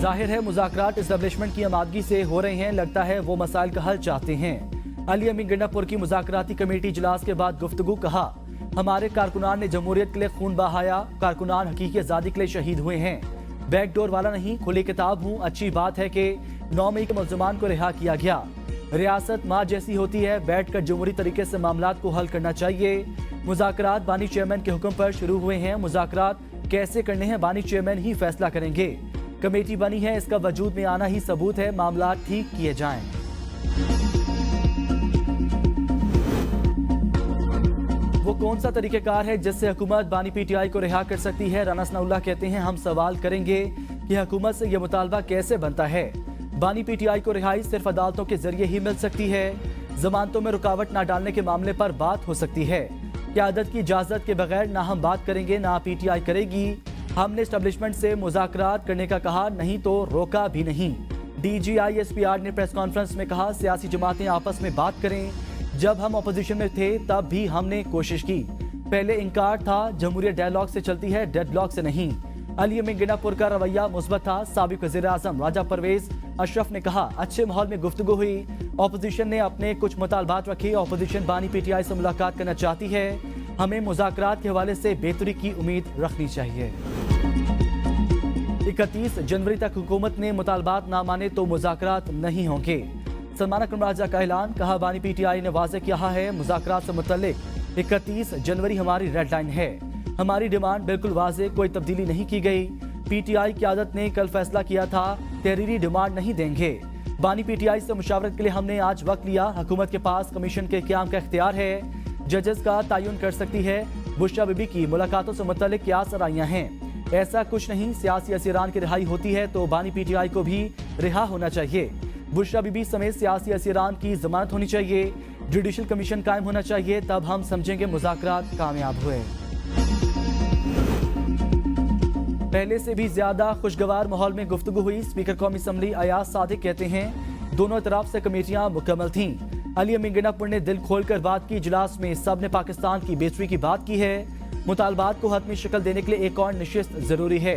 जाहिर है मुज़ाकरात इस्टेब्लिशमेंट की आमादगी से हो रहे हैं। लगता है वो मसाइल का हल चाहते हैं। अली अमीन गंडापुर की मुज़ाकराती कमेटी इजलास के बाद गुफ्तगू। कहा, हमारे कारकुनान ने जमहूरियत के लिए खून बहाया। कारकुनान हकीकी आज़ादी के लिए शहीद हुए हैं। बैकडोर वाला नहीं, खुली किताब हूँ। अच्छी बात है कि 9 मई के मुल्ज़मान को रिहा किया गया। रियासत माँ जैसी होती है, बैठकर जमहूरी तरीके से मामलात को हल करना चाहिए। मुज़ाकरात बानी चेयरमैन के हुक्म पर शुरू हुए हैं। मुज़ाकरात कैसे करने हैं बानी चेयरमैन ही फैसला करेंगे। कमेटी बनी है, इसका वजूद में आना ही सबूत है। मामला ठीक किए जाएं। वो कौन सा तरीकेकार है जिससे हुकूमत बानी पीटीआई को रिहा कर सकती है? राना सनाउल्लाह कहते हैं, हम सवाल करेंगे कि हुकूमत से यह मुतालबा कैसे बनता है। बानी पीटीआई को रिहाई सिर्फ अदालतों के जरिए ही मिल सकती है। जमानतों में रुकावट न डालने के मामले पर बात हो सकती है। क़यादत की इजाजत के बगैर ना हम बात करेंगे ना पीटीआई करेगी। हमने एस्टेब्लिशमेंट से मुज़ाकरात करने का कहा, नहीं तो रोका भी नहीं। DGISPR ने प्रेस कॉन्फ्रेंस में कहा, सियासी जमातें आपस में बात करें। जब हम अपोजिशन में थे तब भी हमने कोशिश की। पहले इनकार था, जमहूरियत डायलॉग से चलती है, डेडलॉक से नहीं। अली अमीन गंडापुर का रवैया मुस्बत था। साबिक वज़ीर-ए-आज़म राजा परवेज अशरफ ने कहा, अच्छे माहौल में गुफ्तगू हुई। अपोजिशन ने अपने कुछ मुतालबात रखे। अपोजिशन बानी पीटीआई से मुलाकात करना चाहती है। हमें मुज़ाकरात के हवाले से बेहतरी की उम्मीद रखनी चाहिए। 31 जनवरी तक हुकूमत ने मुतालबात ना माने तो मुज़ाकरात नहीं होंगे। सलमान अकरम राजा का ऐलान। कहा, बानी पीटीआई ने वाज़ेह किया है, मुज़ाकरात से मुतल्लिक 31 जनवरी हमारी रेड लाइन है। हमारी डिमांड बिल्कुल वाज़ेह, कोई तब्दीली नहीं की गई। पीटीआई क़यादत ने कल फैसला किया था, तहरीरी डिमांड नहीं देंगे। बानी पीटीआई से मुशावरत के लिए हमने आज वक्त लिया। हुकूमत के पास कमीशन के क़याम का इख्तियार है, जजेस का तयन कर सकती है। बुशरा बीबी की मुलाकातों से मुतल्लिक क्या सराहियां हैं? ऐसा कुछ नहीं। सियासी असीरान की रिहाई होती है तो बानी पीटीआई को भी रिहा होना चाहिए। बुशरा बीबी समेत सियासी असीरान की जमानत होनी चाहिए। जुडिशल कमीशन कायम होना चाहिए, तब हम समझेंगे मुज़ाकरात कामयाब हुए। पहले से भी ज्यादा खुशगवार माहौल में गुफ्तगू हुई। स्पीकर कौमी असम्बली अयाज सादिक कहते हैं, दोनों तरफ से कमेटियां मुकम्मल थीं। अली अमीन गंडापुर ने दिल खोलकर बात की। इजलास में सब ने पाकिस्तान की बेहतरी की बात की है। मुतालबात को हतमी शक्ल देने के लिए एक और नशिस्त जरूरी है।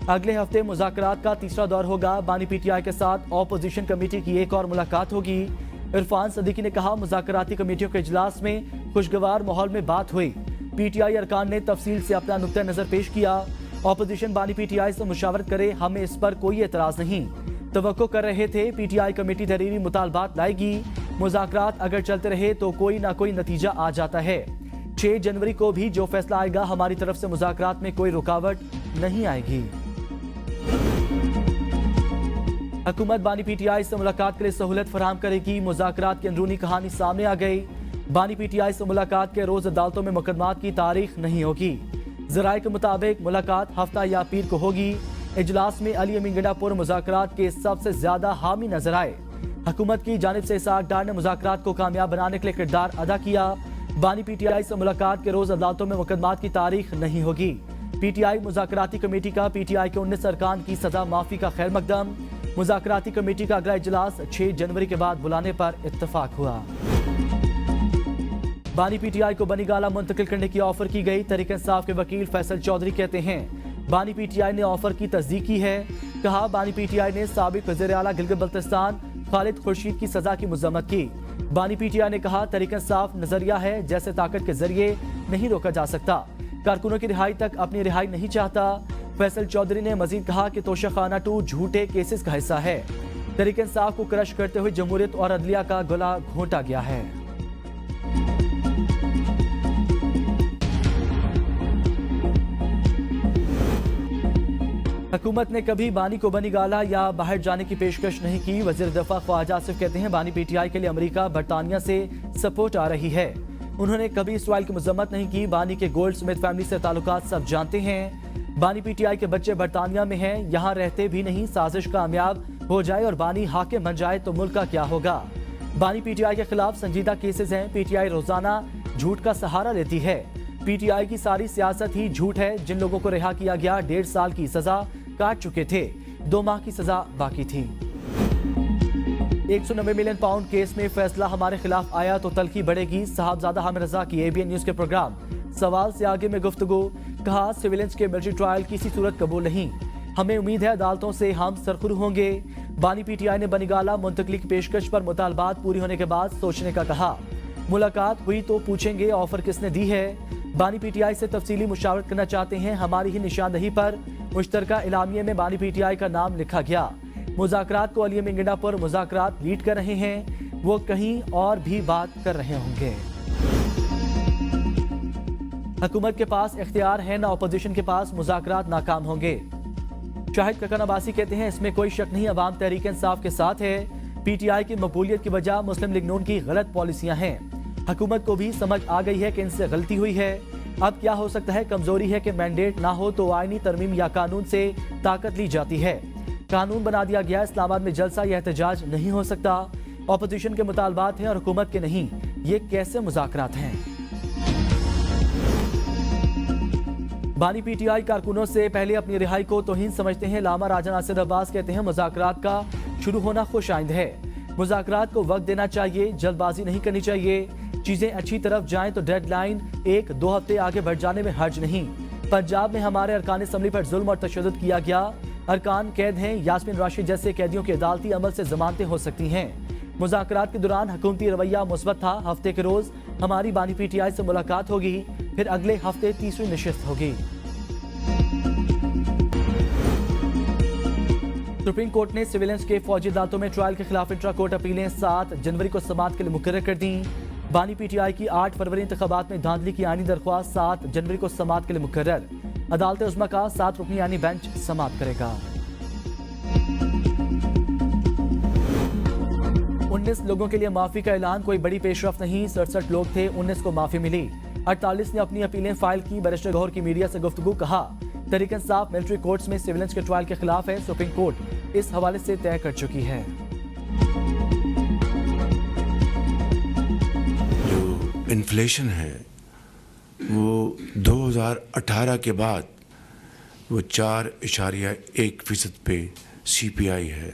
अगले हफ्ते मुज़ाकरात का तीसरा दौर होगा। बानी पीटीआई के साथ अपोजिशन कमेटी की एक और मुलाकात होगी। इरफान सदीकी ने कहा, मुज़ाकराती कमेटियों के इजलास में खुशगवार माहौल में बात हुई। पीटीआई अरकान ने तफसील से अपना नुक्ता नजर पेश किया। अपोजिशन बानी पीटीआई से मुशावरत करे, हमें इस पर कोई एतराज नहीं। तवक्को कर रहे थे पीटीआई कमेटी तहरीरी मुतालबात लाएगी। मुज़ाकरात अगर चलते रहे तो कोई ना कोई नतीजा आ जाता है। 6 जनवरी को भी जो फैसला आएगा, हमारी तरफ से मुज़ाकरात में कोई रुकावट नहीं आएगी। हुकूमत बानी पीटीआई से मुलाकात के लिए सहूलत फराहम करेगी। मुज़ाकरात की अंदरूनी कहानी सामने आ गई। बानी पीटीआई से मुलाकात के रोज अदालतों में मुकदमात की तारीख नहीं होगी। ज़राए के मुताबिक मुलाकात हफ्ता या पीर को होगी। इजलास में अली अमीन गंडापुर मुज़ाकरात के सबसे ज्यादा हामी नजर आए। हुकूमत की जानिब से इसहाक डार ने मुज़ाकरात को कामयाब बनाने के लिए किरदार अदा किया। बानी पीटीआई से मुलाकात के रोज अदालतों में मुकदमात की तारीख नहीं होगी। पीटीआई मुज़ाकराती कमेटी का पीटीआई के 19 अरकान की सजा माफी का खैर मकदम। मुज़ाकराती कमेटी का अगला इजलास 6 जनवरी के बाद बुलाने पर इत्तफाक हुआ। बानी पीटीआई को बनीगाला मुंतकिल करने की ऑफर की गई। तहरीक इंसाफ के वकील फैसल चौधरी कहते हैं, बानी पीटीआई ने ऑफर की तस्दीक की है। कहा, बानी पीटीआई ने साबिक वज़ीर आला गिलगित बल्तिस्तान खालिद खुर्शीद की सजा की मज़म्मत की। बानी पीटीआई ने कहा, तहरीक इंसाफ नजरिया है, जैसे ताकत के जरिए नहीं रोका जा सकता। कारकुनों की रिहाई तक अपनी रिहाई नहीं चाहता। फैसल चौधरी ने मजीद कहा कि तोशाखाना 2 झूठे केसेस का हिस्सा है। तहरीक इंसाफ को क्रश करते हुए जमहूरियत और अदलिया का गला घोंटा गया है। हुकूमत ने कभी बानी को बनीगाला या बाहर जाने की पेशकश नहीं की। वज़ीर दफ़ा ख्वाजा आसिफ कहते हैं, बानी पीटीआई के लिए अमेरिका बरतानिया से सपोर्ट आ रही है। उन्होंने कभी इसराइल की मजम्मत नहीं की। बानी के गोल्ड स्मिथ फैमिली से ताल्लुकात सब जानते हैं। बानी पीटीआई के बच्चे बरतानिया में हैं, यहाँ रहते भी नहीं। साजिश कामयाब हो जाए और बानी हाकिम बन जाए तो मुल्क का क्या होगा। बानी पीटीआई के खिलाफ संजीदा केसेस हैं। पीटीआई रोजाना झूठ का सहारा लेती है। पीटीआई की सारी सियासत ही झूठ है। जिन लोगों को रिहा किया गया 1.5 साल की सजा काट चुके थे, 2 माह की सजा बाकी थी। 190 मिलियन पाउंड केस में फैसला हमारे खिलाफ आया तो तलखी बढ़ेगी। साहबजादा हामिद रजा की ABN न्यूज के प्रोग्राम सवाल से आगे में गुफ्तगू। कहा, सिविलियंस के मिलिट्री ट्रायल किसी सूरत कबूल नहीं। हमें उम्मीद है अदालतों से हम सरखुरू होंगे। बानी पीटीआई ने बनीगाला मुंतकली की पेशकश पर मुतालबात पूरी होने के बाद सोचने का कहा। मुलाकात हुई तो पूछेंगे ऑफर किसने दी है। बानी पीटीआई से तफसीली मुशावरत करना चाहते हैं। हमारी ही निशानदही पर मुश्तरका इलामिये में बानी पीटीआई का नाम लिखा गया। मुज़ाकरात को अली मिंगनापुर मुज़ाकरात लीड कर रहे हैं, वो कहीं और भी बात कर रहे होंगे। हुकूमत के पास इख्तियार है ना अपोजिशन के पास, मुज़ाकरात नाकाम होंगे। शाहिद ककन अब्बासी कहते हैं इसमें कोई शक नहीं, अवाम तहरीक इंसाफ के साथ है। पीटीआई की मकबूलियत की वजह मुस्लिम लीग नून की गलत पॉलिसियां हैं। हुकूमत को भी समझ आ गई है कि इनसे गलती हुई है। अब क्या हो सकता है, कमजोरी है कि मैंडेट ना हो तो आईनी तरमीम या कानून से ताकत ली जाती है। कानून बना दिया गया, इस्लामाबाद में जलसा या एहतजाज नहीं हो सकता। अपोजिशन के मुतालबात हैं और हुकूमत के नहीं। ये कैसे मुज़ाकरात हैं? बानी पीटीआई कारकुनों से पहले अपनी रिहाई को तौहीन समझते हैं। लामा राजा नासिर अब्बास कहते हैं मुज़ाकरात का शुरू होना खुश आइंद है। मुज़ाकरात को वक्त देना चाहिए, जल्दबाजी नहीं करनी चाहिए। चीजें अच्छी तरफ जाएं तो डेडलाइन 1-2 हफ्ते आगे बढ़ जाने में हर्ज नहीं। पंजाब में हमारे अरकान असम्बली पर जुल्म और तशद्दुद किया गया। अरकान कैद हैं। यास्मीन राशिद जैसे कैदियों के अदालती अमल से जमानतें हो सकती हैं। मुज़ाकरात के दौरान हुकूमती रवैया मुस्बत था। हफ्ते के रोज हमारी बानी पीटीआई से मुलाकात होगी, फिर अगले हफ्ते तीसरी नशिस्त होगी। सुप्रीम कोर्ट ने सिविलियंस के फौजी अदालतों में ट्रायल के खिलाफ इंट्रा कोर्ट अपीलें 7 जनवरी को समाअत के लिए मुकर्रर कर दी। बानी पीटीआई की 8 फरवरी इंतखाबात में धांधली की आईनी दरख्वास्त 7 जनवरी को समाअत के लिए मुकर्रर। अदालत उज़्मा का 7 रुकनी यानी बेंच समाअत करेगा। 19 लोगों के लिए माफी का ऐलान, कोई बड़ी पेशरफ्त नहीं। 67 लोग थे, 19 को माफी मिली। 48 ने अपनी अपीलें फाइल की। बैरिस्टर गौहर की मीडिया से गुफ्तगू, कहा तहरीक इंसाफ मिलिट्री कोर्ट्स में सिविलियंस के ट्रायल के खिलाफ है। सुप्रीम कोर्ट इस हवाले से तय कर चुकी है। जो इन्फ्लेशन है वो 2018 के बाद वो 4.1% पे CPI है।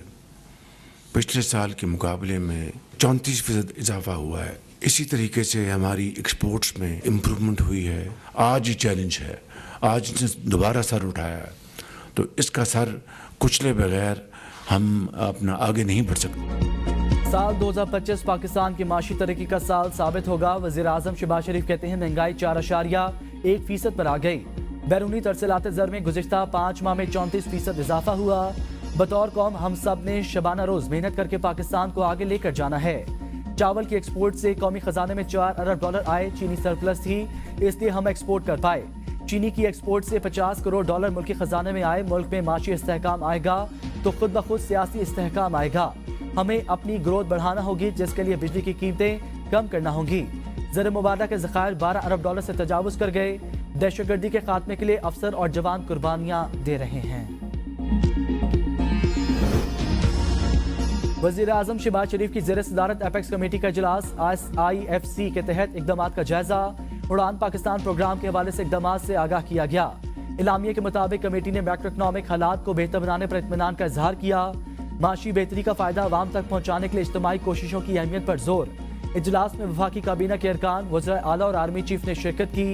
पिछले साल के मुकाबले में 34% इजाफा हुआ है। इसी तरीके से हमारी एक्सपोर्ट्स में इम्प्रूवमेंट हुई है। आज ही चैलेंज है, आज इसने दोबारा सर उठाया है, तो इसका सर कुचले बगैर हम अपना आगे नहीं बढ़ सकते। साल 2025 पाकिस्तान की माशी तरक्की का साल साबित होगा। वज़ीर आज़म शहबाज शरीफ कहते हैं महंगाई 4.1% पर आ गई। बैरूनी तरसीलात ज़र में गुज़िश्ता 5 माह में 34% इजाफा हुआ। बतौर कौम हम सब ने शबाना रोज मेहनत करके पाकिस्तान को आगे लेकर जाना है। चावल की एक्सपोर्ट से कौमी खजाने में $4 अरब आए। चीनी सरप्लस थी, इसलिए हम एक्सपोर्ट कर पाए। चीनी की एक्सपोर्ट से $50 करोड़ मुल्की खजाने में आए। मुल्क में माशी इस्तेहकाम आएगा तो खुद ब खुद सियासी इस्तेहकाम आएगा। हमें अपनी ग्रोथ बढ़ाना होगी, जिसके लिए बिजली की कीमतें कम करना होंगी। ज़र मुबारक के ज़खायर $12 अरब से तजावुज़ कर गए। दहशतगर्दी के खात्मे के लिए अफसर और जवान कुर्बानियां दे रहे हैं। वज़ीर आज़म शहबाज शरीफ की ज़ेर सदारत एपेक्स कमेटी का इजलास। IFC के तहत इक़दामात का जायजा। उड़ान पाकिस्तान प्रोग्राम के हवाले से इक़दामात से आगाह किया गया। इलामिया के मुताबिक कमेटी ने मैक्रो इकनॉमिक हालात को बेहतर बनाने पर इत्मीनान का इजहार किया। माशी बेहतरी का फायदा आवाम तक पहुँचाने के लिए इज्तिमाई कोशिशों की अहमियत पर जोर। इजलास में वफाकी काबीना के अरकान, वज़ीर आला और आर्मी चीफ ने शिरकत की।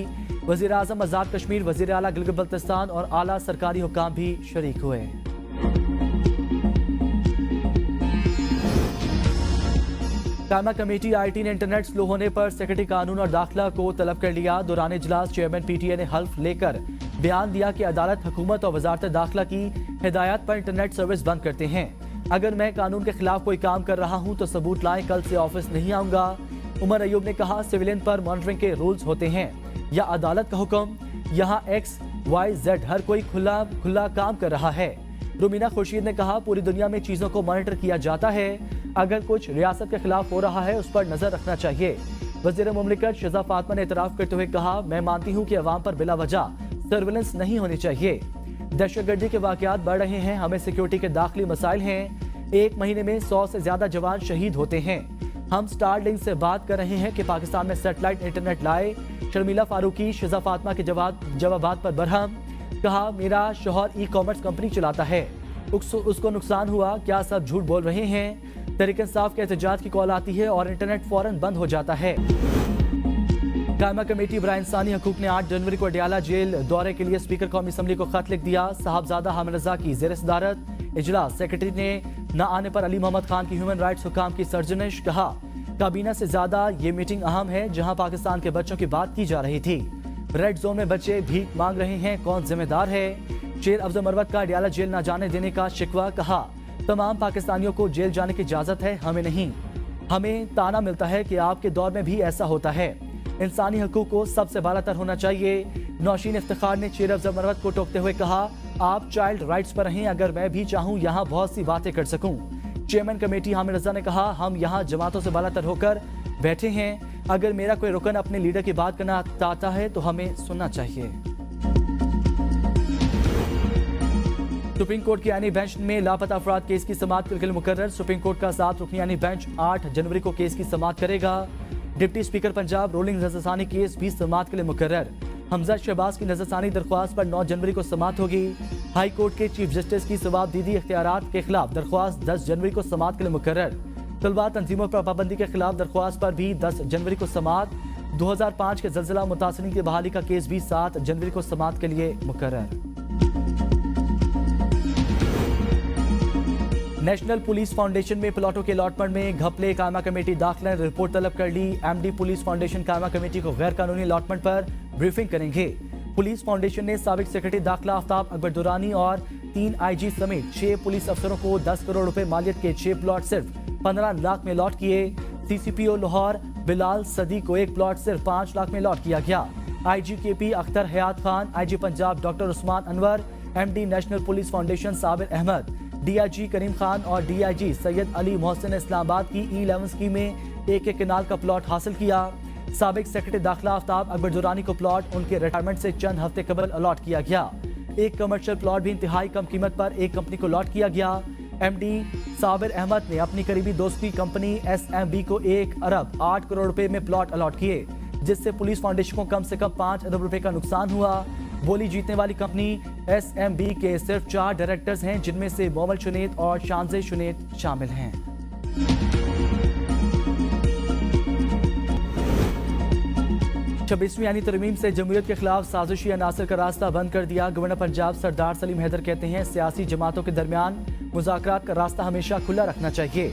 वज़ीर आज़म आज़ाद कश्मीर, वज़ीर आला गिलगित बल्तिस्तान और आला सरकारी हुक्काम भी शरीक हुए। कायमा कमेटी IT ने इंटरनेट स्लो होने पर सेक्रेटरी कानून और दाखिला को तलब कर लिया। दौरान इजलास चेयरमैन PTA ने हल्फ लेकर बयान दिया कि अदालत हुकूमत और वजारत दाखिला की हिदायत पर इंटरनेट सर्विस बंद करते हैं। अगर मैं कानून के खिलाफ कोई काम कर रहा हूं तो सबूत लाएं, कल से ऑफिस नहीं आऊंगा। उमर अयूब ने कहा सिविलियन पर मॉनिटरिंग के रूल्स होते हैं या अदालत का हुक्म। यहाँ XYZ हर कोई खुला काम कर रहा है। रुमीना खुर्शीद ने कहा पूरी दुनिया में चीजों को मॉनिटर किया जाता है। अगर कुछ रियासत के खिलाफ हो रहा है उस पर नजर रखना चाहिए। वज़ीर मुमलिकत शहज़ा फातिमा ने एतराफ़ करते हुए कहा मैं मानती हूँ कि अवाम पर बिला वजह सर्विलेंस नहीं होनी चाहिए। दहशतगर्दी के वाक़यात बढ़ रहे हैं, हमें सिक्योरिटी के दाखिली मसाइल हैं। 1 महीने में 100 से ज्यादा जवान शहीद होते हैं। हम स्टारलिंक से बात कर रहे हैं कि पाकिस्तान में सैटेलाइट इंटरनेट लाए। शर्मिला फारूकी शहज़ा फातिमा के जवाबात पर बरहम। कहा मेरा शौहर ई-कॉमर्स कंपनी चलाता है, उसको नुकसान हुआ, क्या सब झूठ बोल रहे हैं। तहरीक इंसाफ के एहतजाज की कॉल आती है और इंटरनेट फौरन बंद हो जाता है। कायमा कमेटी बराए इंसानी हकूक ने 8 जनवरी को अडियाला जेल दौरे के लिए स्पीकर कौमी असम्बली को खत लिख दिया। साहबजादा हामिद रजा की जेर सदारत इजलास, सेक्रेटरी ने न आने पर अली मोहम्मद खान की ह्यूमन राइट्स हुकाम की सरजनिश। कहा काबीना से ज्यादा ये मीटिंग अहम है, जहां पाकिस्तान के बच्चों की बात की जा रही थी। रेड जोन में बच्चे भीख मांग रहे हैं, कौन जिम्मेदार है? शेर अफजल मरवत का अडियाला जेल न जाने देने का शिकवा। कहा तमाम पाकिस्तानियों को जेल जाने की इजाजत है, हमें नहीं। हमें ताना मिलता है कि आपके दौर में भी ऐसा होता है। इंसानी हकूक को सबसे बालातर होना चाहिए। नौशीन इफ्तिखार ने शेर अफजल मरवत को टोकते हुए कहा आप चाइल्ड राइट्स पर रहें, अगर मैं भी चाहूं यहाँ बहुत सी बातें कर सकूं। चेयरमैन कमेटी हामिद रजा ने कहा हम यहाँ जमातों से बालातर होकर बैठे हैं, अगर मेरा कोई रुकन अपने लीडर की बात करना चाहता है तो हमें सुनना चाहिए। सुप्रीम कोर्ट की आईनी बेंच में लापता अफराद केस की समाअत के लिए मुकर्रर। सुप्रीम कोर्ट का 7 रुकनी आईनी बेंच 8 जनवरी को केस की समाअत करेगा। डिप्टी स्पीकर पंजाब रोलिंग नजरसानी केस भी समाअत के लिए मुकर्रर। हमजा शहबाज की नजरसानी दरख्वास्त पर 9 जनवरी को समाअत होगी। हाई कोर्ट के चीफ जस्टिस की जवाबदीदी इख्तियारात के खिलाफ दरख्वास्त 10 जनवरी को समाअत के लिए मुकर्रर। तलबा तंजीमों पर पाबंदी के खिलाफ दरख्वास्त पर भी 10 जनवरी को समाअत। 2005 के जलजिला मुतासिरीन की बहाली का केस भी 7 जनवरी को समाअत के लिए मुकर्रर। नेशनल पुलिस फाउंडेशन में प्लॉटों के अलॉटमेंट में घपले, कायमा कमेटी दाखिला ने रिपोर्ट तलब कर ली। एमडी पुलिस फाउंडेशन कायमा कमेटी को गैर कानूनी अलॉटमेंट पर ब्रीफिंग करेंगे। पुलिस फाउंडेशन ने साबिक सेक्रेटरी दाखिला आफ्ताब अकबर दुरानी और 3 IG समेत 6 पुलिस अफसरों को 10 करोड़ रुपए मालियत के 6 प्लॉट सिर्फ 15 लाख में अलॉट किए। CCPO लाहौर बिलाल सदी को एक प्लॉट सिर्फ 5 लाख में अलॉट किया गया। IG KP Akhtar Hayat Khan, IG Punjab doctor Usman Anwar, MD national police foundation Sabir Ahmed, DIG Karim Khan और DIG सैयद अली मोहसिन ने इस्लामाबाद की E11 स्कीम में एक किनाल का प्लॉट हासिल किया। साबिक सेक्रेटरी दाखिला आफ्ताब अकबर दुरानी को प्लॉट उनके रिटायरमेंट से चंद हफ्ते कबल अलॉट किया गया। एक कमर्शियल प्लॉट भी इंतहाई कम कीमत पर एक कंपनी को अलॉट किया गया। MD साबिर अहमद ने अपनी करीबी दोस्त की कंपनी SMB को 1 अरब 8 करोड़ रुपए में प्लॉट अलॉट किए, जिससे पुलिस फाउंडेशन को कम से कम 5 अरब रुपए का नुकसान हुआ। बोली जीतने वाली कंपनी SMB के सिर्फ 4 डायरेक्टर्स हैं, जिनमें से मोमल शुनेत और शानजे शुनेत शामिल हैं। 26वीं यानी तरमीम से जमहूरियत के खिलाफ साजिशी अनासर का रास्ता बंद कर दिया। गवर्नर पंजाब सरदार सलीम हैदर कहते हैं सियासी जमातों के दरमियान मुज़ाकरात का रास्ता हमेशा खुला रखना चाहिए।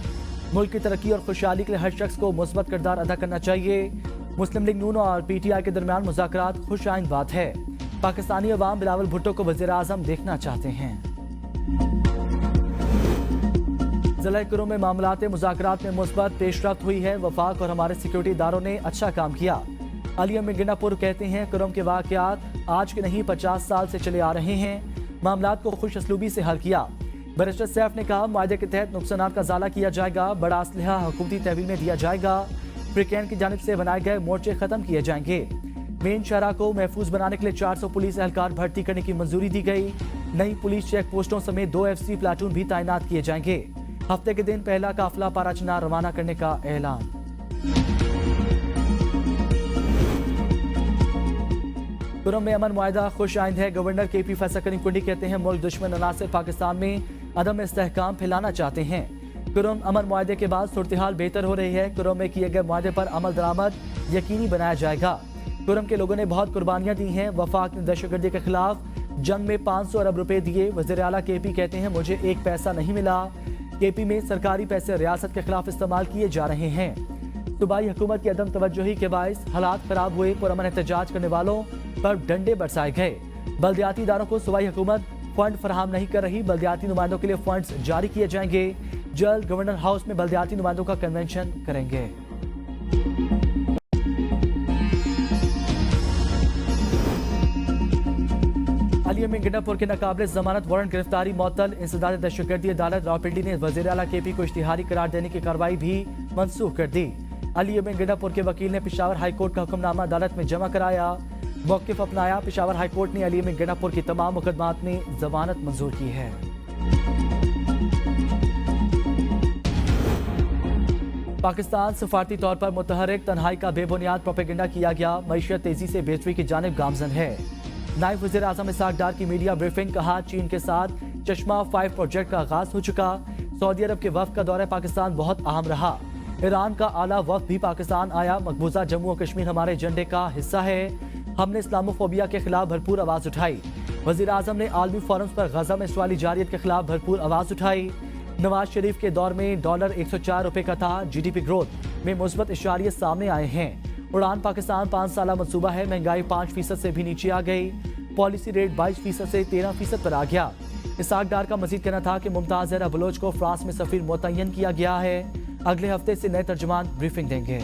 मुल्क की तरक्की और खुशहाली के लिए हर शख्स को मुस्बत किरदार अदा करना चाहिए। मुस्लिम लीग नून और PTI के दरमियान मुज़ाकरात खुश आइंद बात है। पाकिस्तानी अवाम बिलावल भुट्टो को वज़ीर आज़म देखना चाहते हैं। ज़िला कुरुम में मामलात मुज़ाकरात में मुस्बत पेशरफ्त हुई है। वफाक और हमारे सिक्योरिटी इदारों ने अच्छा काम किया। अली अमीन गिनापुर कहते हैं कुरुम के वाक़यात आज के नहीं 50 साल से चले आ रहे हैं। मामलात को खुश असलूबी से हल किया। बैरिस्टर सैफ ने कहा मुआहदे के तहत नुकसानात का ज़ाला किया जाएगा। बड़ा असलहा हुकूमती तहवील में दिया जाएगा। फ्रिकैन की जानिब से बनाए गए मोर्चे खत्म किए जाएंगे। मेन शहरा को महफूज बनाने के लिए 400 पुलिस एहलकार भर्ती करने की मंजूरी दी गई। नई पुलिस चेक पोस्टों समेत 2 FC प्लाटून भी तैनात किए जाएंगे। हफ्ते के दिन पहला काफिला पाराचना रवाना करने का ऐलान। कुरुम में अमन मुआहदा खुश आइंद है। गवर्नर KP फैसल करीम कुंडी कहते हैं मुल्क दुश्मन अनासर पाकिस्तान में अदम इस्तेहकाम फैलाना चाहते हैं। कुरुम अमन मुआहदे के बाद सूरत-ए-हाल बेहतर हो रही है। कुरुम में किए गए मुआहदे पर अमल दरामद यकीनी बनाया जाएगा। कुरुम के लोगों ने बहुत कुर्बानियां दी हैं। वफाक ने दहशतगर्दी के खिलाफ जंग में 500 अरब रुपए दिए। वज़ीर आला KP कहते हैं मुझे एक पैसा नहीं मिला। KP में सरकारी पैसे रियासत के खिलाफ इस्तेमाल किए जा रहे हैं। सूबाई हुकूमत की अदम तवज्जोही के बायस हालात खराब हुए। पुरअमन एहतजाज करने वालों पर डंडे बरसाए गए। बल्दियाती इदारों को सूबाई हुकूमत फंड फराहम नहीं कर रही। बल्दियाती नुमाइंदों के लिए फंड्स जारी किए जाएंगे। जल्द गवर्नर हाउस में बल्दियाती नुमाइंदों का कन्वेंशन करेंगे। अली अमीन गिनापुर के नाकाबिले जमानत वारंट गिरफ्तारी मअतल। इंसदाद दहशतगर्दी अदालत रावलपिंडी ने वज़ीर आला KP को इश्तिहारी करार देने की कार्रवाई भी मनसूख कर दी। अली अमीन गिनापुर के वकील ने पेशावर हाई कोर्ट का हुक्मनामा अदालत में जमा कराया, मौक़िफ़ अपनाया। पेशावर हाई कोर्ट ने अली अमीन गिनापुर की तमाम मुकदमात में जमानत मंजूर की है। पाकिस्तान सफारती तौर पर मुतहरिक तन्हाई का बेबुनियाद प्रोपेगेंडा किया गया। मईशत तेजी से बेहतरी की जानिब गामजन है। नायब वज़ीर आज़म इसहाक डार की मीडिया ब्रीफिंग। कहा चीन के साथ चश्मा 5 प्रोजेक्ट का आगाज हो चुका। सऊदी अरब के वफ़द का दौरा पाकिस्तान बहुत अहम रहा। ईरान का आला वफ्द भी पाकिस्तान आया। मकबूजा जम्मू और कश्मीर हमारे एजेंडे का हिस्सा है। हमने इस्लामोफोबिया के खिलाफ भरपूर आवाज उठाई। वजीर आजम ने आलमी फोरम्स पर गजा में इसराइली जारियत के खिलाफ भरपूर आवाज उठाई। नवाज शरीफ के दौर में डॉलर 104 रुपए का था। जीडीपी ग्रोथ में मुस्बत इशारे सामने आए हैं। उड़ान पाकिस्तान 5 साल मंसूबा है। महंगाई 5% से भी नीचे आ गई। पॉलिसी रेट 22% से 13% पर आ गया। इसाक डार का मजीद कहना था कि मुमताज जहरा बलोच को फ्रांस में सफीर मुतय्यन किया गया है। अगले हफ्ते से नए तर्जुमान ब्रीफिंग देंगे।